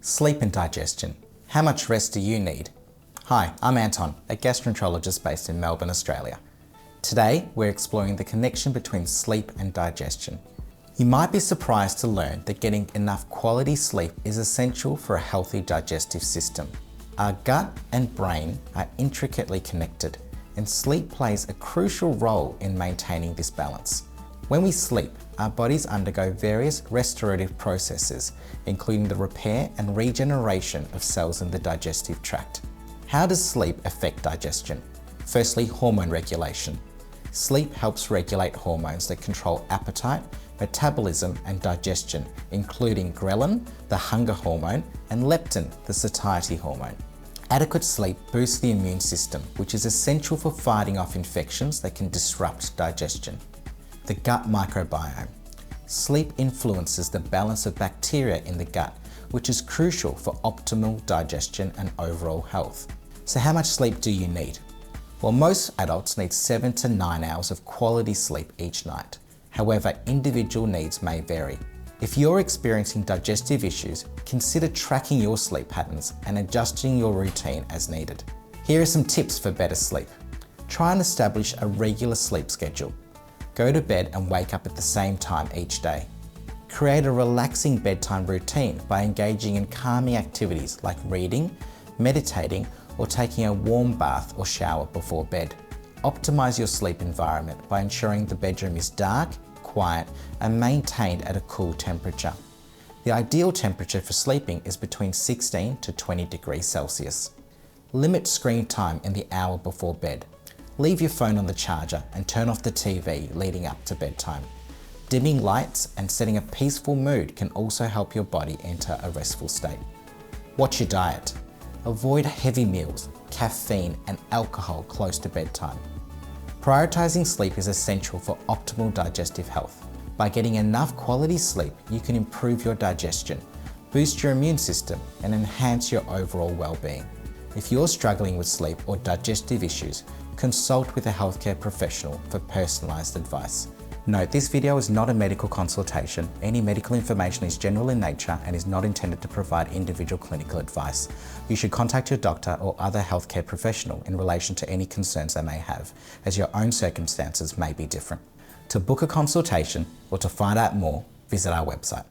Sleep and digestion. How much rest do you need? Hi, I'm Anton, a gastroenterologist based in Melbourne, Australia. Today, we're exploring the connection between sleep and digestion. You might be surprised to learn that getting enough quality sleep is essential for a healthy digestive system. Our gut and brain are intricately connected, and sleep plays a crucial role in maintaining this balance. When we sleep, our bodies undergo various restorative processes, including the repair and regeneration of cells in the digestive tract. How does sleep affect digestion? Firstly, hormone regulation. Sleep helps regulate hormones that control appetite, metabolism and digestion, including ghrelin, the hunger hormone, and leptin, the satiety hormone. Adequate sleep boosts the immune system, which is essential for fighting off infections that can disrupt digestion. The gut microbiome. Sleep influences the balance of bacteria in the gut, which is crucial for optimal digestion and overall health. So how much sleep do you need? Well, most adults need 7 to 9 hours of quality sleep each night. However, individual needs may vary. If you're experiencing digestive issues, consider tracking your sleep patterns and adjusting your routine as needed. Here are some tips for better sleep. Try and establish a regular sleep schedule. Go to bed and wake up at the same time each day. Create a relaxing bedtime routine by engaging in calming activities like reading, meditating, or taking a warm bath or shower before bed. Optimize your sleep environment by ensuring the bedroom is dark, quiet, and maintained at a cool temperature. The ideal temperature for sleeping is between 16 to 20 degrees Celsius. Limit screen time in the hour before bed. Leave your phone on the charger and turn off the TV leading up to bedtime. Dimming lights and setting a peaceful mood can also help your body enter a restful state. Watch your diet. Avoid heavy meals, caffeine, and alcohol close to bedtime. Prioritizing sleep is essential for optimal digestive health. By getting enough quality sleep, you can improve your digestion, boost your immune system, and enhance your overall well-being. If you're struggling with sleep or digestive issues, consult with a healthcare professional for personalized advice. Note, this video is not a medical consultation. Any medical information is general in nature and is not intended to provide individual clinical advice. You should contact your doctor or other healthcare professional in relation to any concerns they may have, as your own circumstances may be different. To book a consultation or to find out more, visit our website.